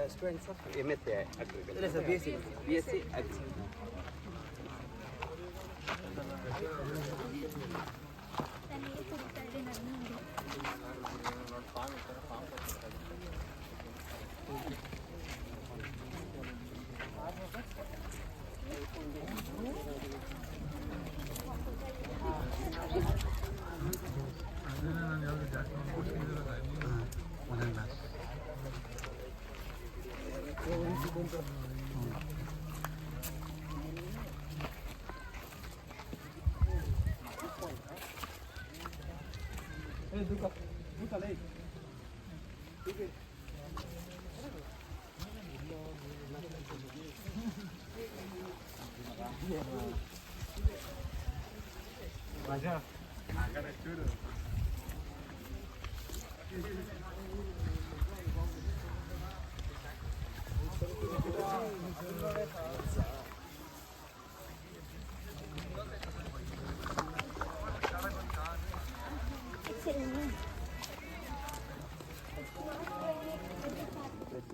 students of MSc Agriculture. There is a BSc. BSc Agriculture.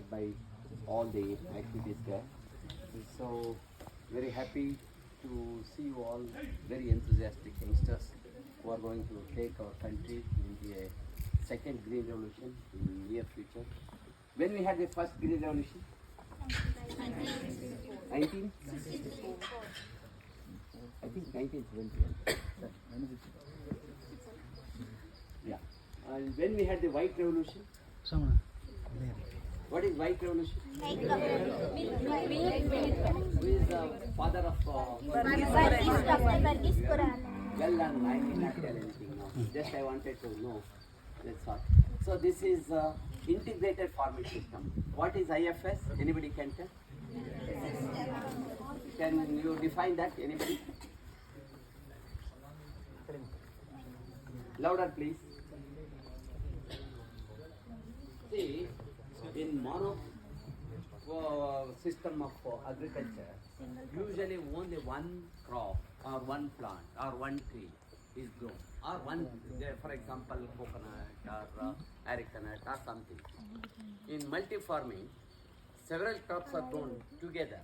By all the activities there. So very happy to see you all very enthusiastic youngsters who are going to take our country in the second green revolution in near future. When we had the first green revolution? 19? I think 1971. Yeah. And when we had the white revolution? What is white revolution? Who is the father of well done, I may not tell anything now. Just I wanted to know. That's all. So this is integrated farming system. What is IFS? Anybody can tell? Can you define that? Anybody? Louder please. See, in mono system of agriculture, usually only one crop or one plant or one tree is grown, or one, for example, coconut or arecanut or something. In multi-farming, several crops are grown together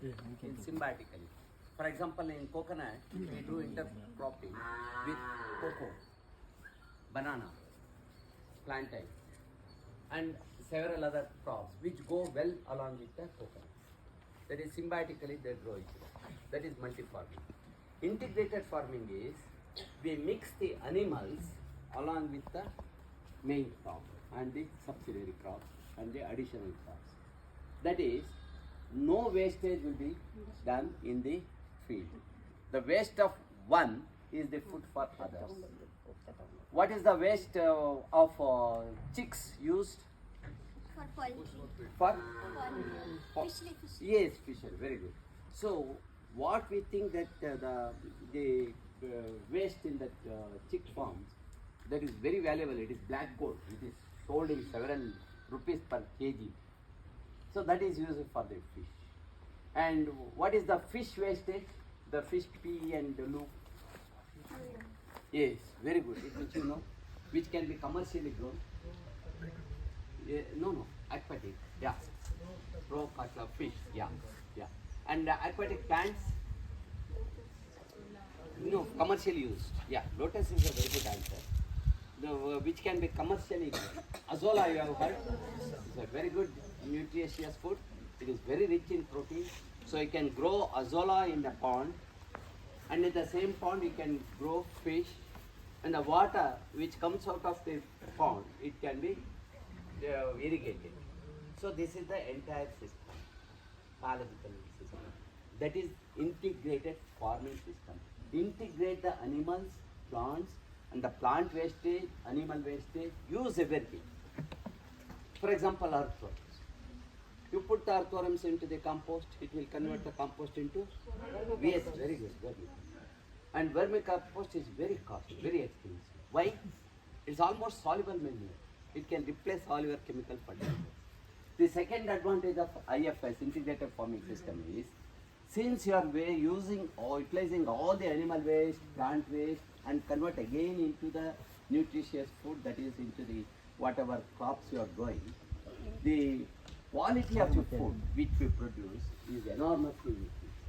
symbiotically. For example, in coconut, we do intercropping with cocoa, banana, plantain, and several other crops which go well along with the coconut. That is symbiotically they grow each other. That is multi-farming. Integrated farming is we mix the animals along with the main crop and the subsidiary crops and the additional crops. That is, no wastage will be done in the field. The waste of one is the food for others. What is the waste of chicks used? For yes, fishery, very good. So what we think that the waste in that chick farms, that is very valuable. It is black gold. It is sold in several rupees per kg. So that is used for the fish. And what is the fish wastage? The fish pea and the loop. Yes, very good. Which you know, which can be commercially grown. No, aquatic. Yeah. Pro fish. Yeah. And aquatic plants. No, commercially used. Yeah, lotus is a very good answer. Which can be commercially used. Azolla, you have heard? It's a very good nutritious food. It is very rich in protein. So you can grow azolla in the pond, and in the same pond you can grow fish, and the water which comes out of the pond, it can be irrigated. So this is the entire system, biological system. That is integrated farming system. Integrate the animals, plants, and the plant wastage, animal wastage, use everything. For example, earthworms. You put the earthworms into the compost, it will convert the compost into waste. Very good, very good. And vermicompost is very costly, very expensive. Why? It's almost soluble manure. It can replace all your chemical fertilizers. The second advantage of IFS, integrated farming system, is since you are using or utilizing all the animal waste, plant waste, and convert again into the nutritious food, that is into the whatever crops you are growing, the quality of the food which we produce is enormously increased.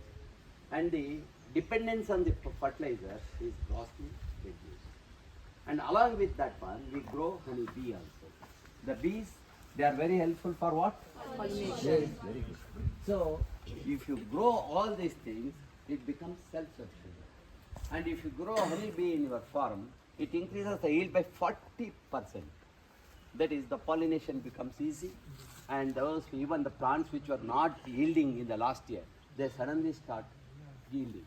And the dependence on the fertilizer is grossly reduced. And along with that one, we grow honey bee also. The bees, they are very helpful for what? Pollination. Yes, very good. So, if you grow all these things, it becomes self-sufficient. And if you grow honey bee in your farm, it increases the yield by 40%. That is, the pollination becomes easy, and those, even the plants which were not yielding in the last year, they suddenly start yielding.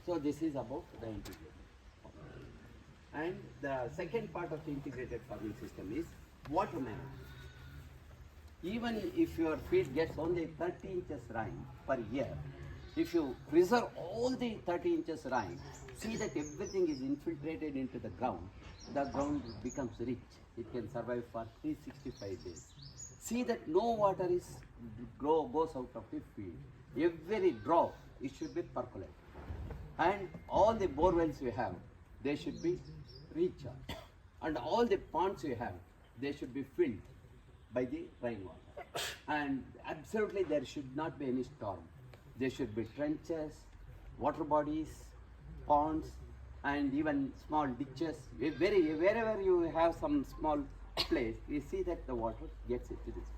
So this is about the integrated farming. And the second part of the integrated farming system is water management. Even if your field gets only 30 inches rain per year, if you preserve all the 30 inches rain, see that everything is infiltrated into the ground becomes rich. It can survive for 365 days. See that no water goes out of the field. Every drop, it should be percolated. And all the bore wells you have, they should be recharged. And all the ponds you have, they should be filled by the rainwater. And absolutely there should not be any storm. There should be trenches, water bodies, ponds, and even small ditches. Wherever you have some small place, you see that the water gets into this.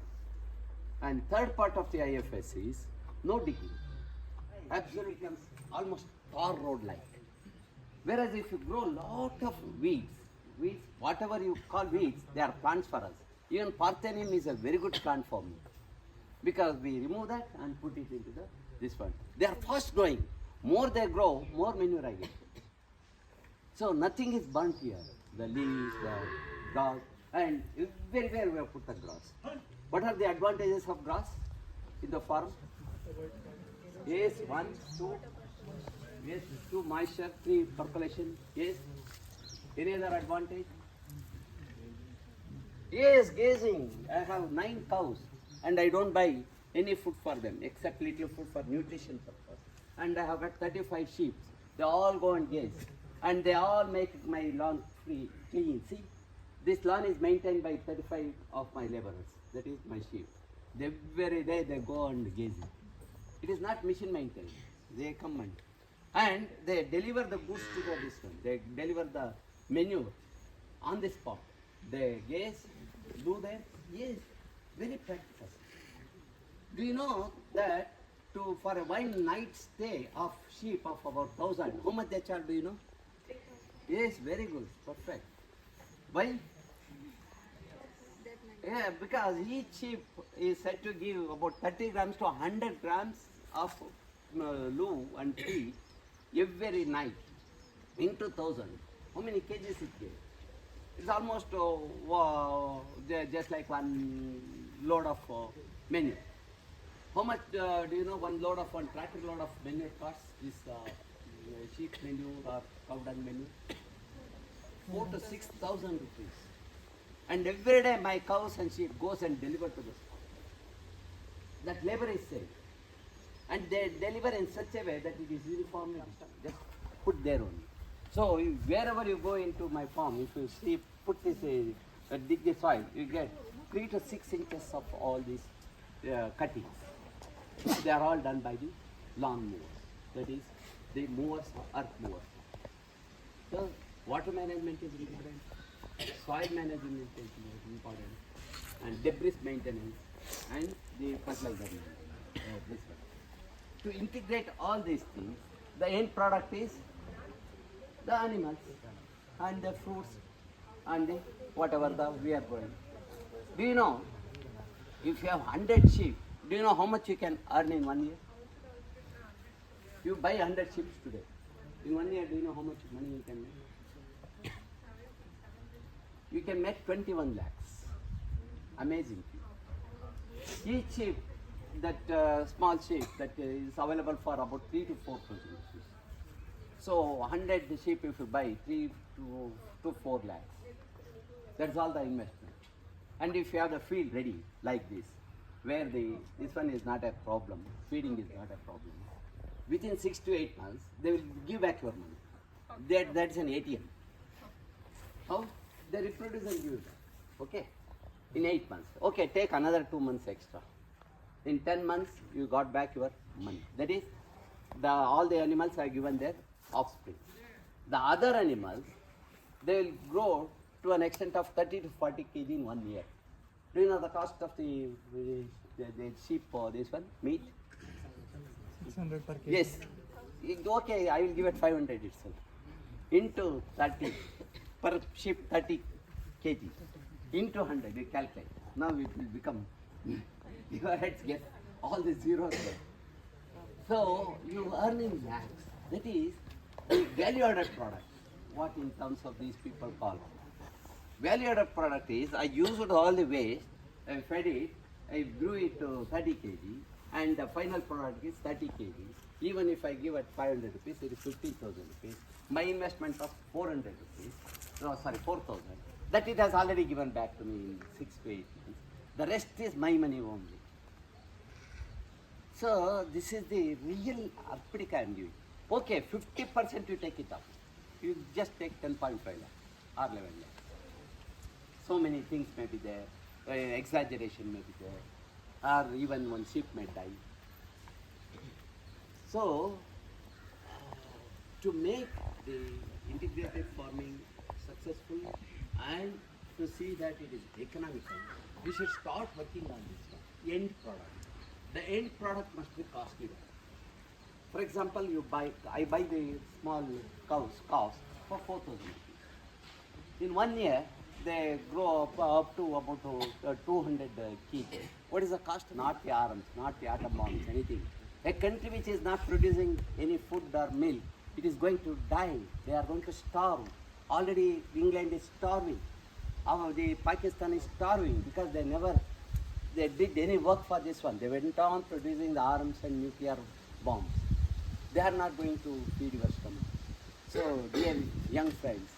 And third part of the IFS is no digging. Absolutely almost tar road like. Whereas if you grow lot of weeds, whatever you call weeds, they are plants for us. Even Parthenium is a very good plant for me, because we remove that and put it into this one. They are fast growing. More they grow, more manure I get. So nothing is burnt here. The leaves, the grass, and everywhere we have put the grass. What are the advantages of grass in the farm? Yes, 1, 2. Yes, 2 moisture, 3 percolation. Yes. Any other advantage? Yes, grazing. I have 9 cows and I don't buy any food for them except little food for nutrition purpose. And I have got 35 sheep. They all go and gaze. And they all make my lawn clean. See, this lawn is maintained by 35 of my laborers. That is my sheep. Every day they go and gazing. It is not machine maintained. They come and they deliver the goods to the this one. They deliver the manure on the spot. They gaze, do that. Yes, very practical. Do you know that for a 1 night stay of sheep of about 1,000, how much they charge, do you know? Yes, very good, perfect. Why? Yeah, because each sheep is said to give about 30 grams to 100 grams of loo and feed every night into 1,000. How many kgs it gives? It's almost just like 1 load of manure. How much do you know 1 tractor load of manure costs? This sheep manure or cow dung manure? 4,000 to 6,000 rupees. And every day my cows and sheep goes and deliver to the spot. That labor is saved. And they deliver in such a way that it is uniformly just put there only. So wherever you go into my farm, if you see, put this, dig the soil, you get 3 to 6 inches of all these cuttings. They are all done by the lawn mowers. That is, the mowers, earth mowers. So water management is important, soil management is important, and debris maintenance, and the fertilizer management. This one. To integrate all these things, the end product is the animals and the fruits and the whatever we are growing. Do you know, if you have 100 sheep, do you know how much you can earn in 1 year? You buy 100 sheep today. In 1 year, do you know how much money you can make? You can make 21 lakhs. Amazing. Each sheep, that small sheep, that is available for about 3 to 4,000 rupees. So 100 sheep if you buy, 3 to 4 lakhs. That's all the investment. And if you have the field ready like this, where this one is not a problem, feeding is not a problem, within 6 to 8 months, they will give back your money. That's an ATM. How? They reproduce and give it back. Okay? In 8 months. Okay, take another 2 months extra. In 10 months, you got back your money. That is, all the animals are given their offspring. The other animals, they will grow to an extent of 30 to 40 kg in 1 year. Do you know the cost of the sheep or this one, meat? 600 per kg. Yes. Okay, I will give it 500 itself. Into 30, per sheep 30 kg. Into 100, you calculate. Now it will become, your heads get all the zeros there. So you earn in lakhs. That is the value-added product. What in terms of these people call value-added product is, I used all the waste, I fed it, I grew it to 30 kg, and the final product is 30 kg. Even if I give it 500 rupees, it is 15,000 rupees. My investment of 400 rupees, no, sorry, 4,000. That it has already given back to me in 6 to 8 months. The rest is my money only. So this is the real arithmetic I am giving. Okay, 50% you take it up. You just take 10.5 lakh or 11 lakh. So many things may be there, exaggeration may be there, or even one sheep may die. So, to make the integrated farming successful and to see that it is economical, we should start working on this one, end product. The end product must be costly. For example, I buy the small cows for 4,000 rupees. In 1 year, they grow up to about 200 kg. What is the cost? Not the arms, not the atom bombs, anything. A country which is not producing any food or milk, it is going to die. They are going to starve. Already England is starving. The Pakistan is starving because they did any work for this one. They went on producing the arms and nuclear bombs. They are not going to feed your stomach. So, dear young friends,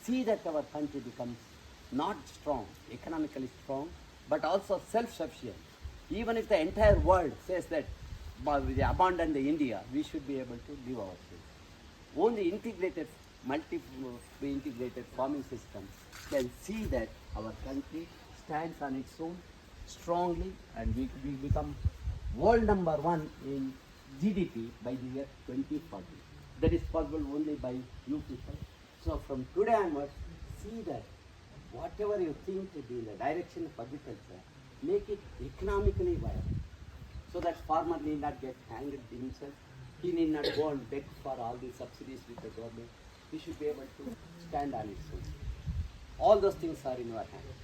see that our country becomes not strong, economically strong, but also self-sufficient. Even if the entire world says that we abandon the India, we should be able to live ourselves. Only integrated, multi-integrated farming system can see that our country stands on its own strongly, and we become world number 1 in GDP by the year 2040. That is possible only by you people. So from today onwards, see that whatever you think to be in the direction of agriculture, make it economically viable. So that farmer need not get hanged himself. He need not go and beg for all the subsidies with the government. He should be able to stand on its own. All those things are in your hands.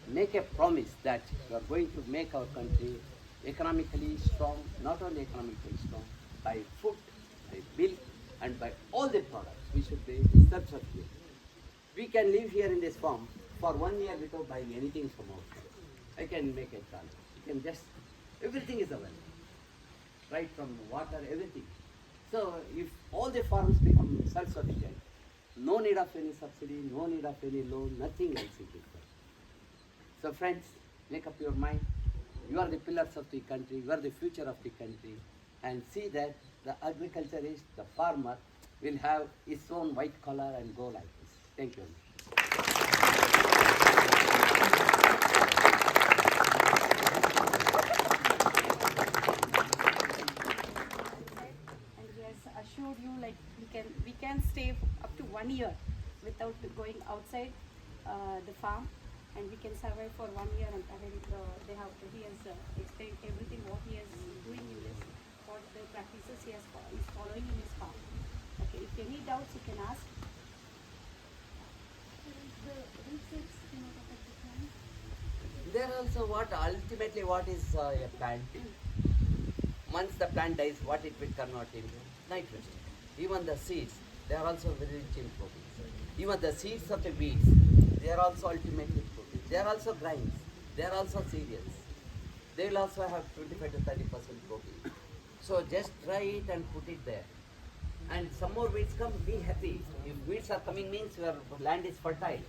Make a promise that you are going to make our country economically strong, not only economically strong, by food, by milk, and by all the products. We should be self-sufficient. We can live here in this farm for 1 year without buying anything from outside. I can make a challenge. You can just, everything is available. Right from water, everything. So if all the farms become self-sufficient, no need of any subsidy, no need of any loan, nothing else is required. So friends, make up your mind. You are the pillars of the country, you are the future of the country, and see that the agriculturist, the farmer, will have his own white collar and go like this. Thank you. And he has assured you like we can stay up to 1 year without going outside the farm, and we can survive for 1 year. And he has explained everything what he is doing in this, what the practices he is following in his farm. Okay, if any doubts you can ask. There also ultimately what is a plant? Once the plant dies, what it will convert into? Nitrogen. Even the seeds, they are also very rich in protein. Even the seeds of the weeds, they are also ultimately protein. They are also grains. They are also cereals. They will also have 25 to 30% protein. So just try it and put it there. And some more weeds come, be happy. If weeds are coming means your land is fertile.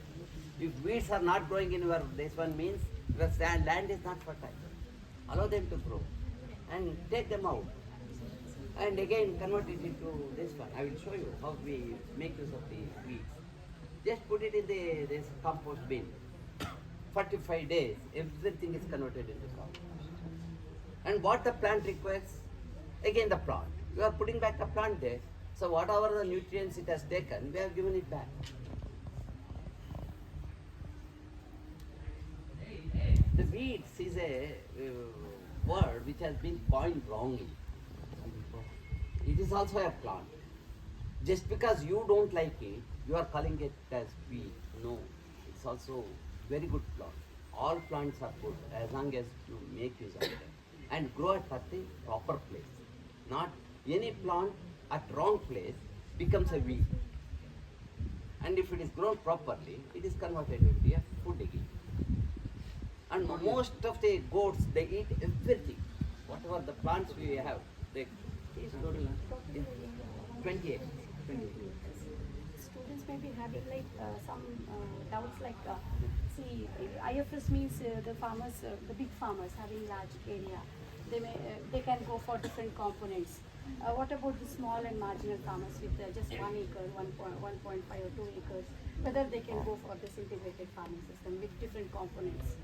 If weeds are not growing in your this one means your land is not fertile. Allow them to grow and take them out. And again convert it into this one. I will show you how we make use of the weeds. Just put it in this compost bin. 45 days, everything is converted into compost. And what the plant requires? Again the plant. You are putting back the plant there. So whatever the nutrients it has taken, we have given it back. The weeds is a word which has been coined wrongly. It is also a plant. Just because you don't like it, you are calling it as weed. No, it's also very good plant. All plants are good as long as you make use of them and grow at the proper place. Not any plant at wrong place becomes a weed. And if it is grown properly, it is converted into a food again. And most of the goats, they eat everything. Whatever the plants we have, they eat 28. Students may be having like some doubts like, see, IFS means the farmers, the big farmers having large area, they can go for different components. What about the small and marginal farmers with just 1 acre, 1.5 or 2 acres, whether they can go for this integrated farming system with different components?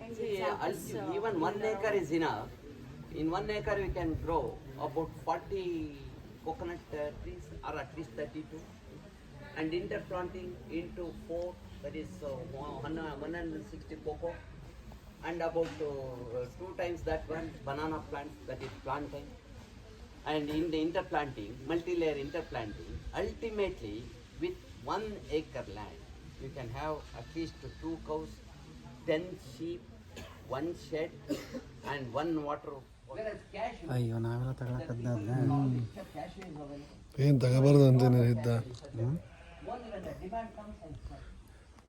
And See, examples, even 1 acre is enough. In 1 acre we can grow about 40 coconut trees or at least 32. And interplanting into 4, that is 160 cocoa. And about 2 times that one banana plant, that is planting. And in the interplanting, multi-layer interplanting, ultimately with 1 acre land, you can have at least 2 cows, 10 sheep, 1 shed, and 1 water. Whereas cashew, ಅಯ್ಯೋ ನಾವೆಲ್ಲ ತಗೊಳಕದ್ನ cashew is available. ಏನು ತಗೋಬಾರ್ದು ಅಂತ ಹೇಳಿದ್ದ Only when the demand comes and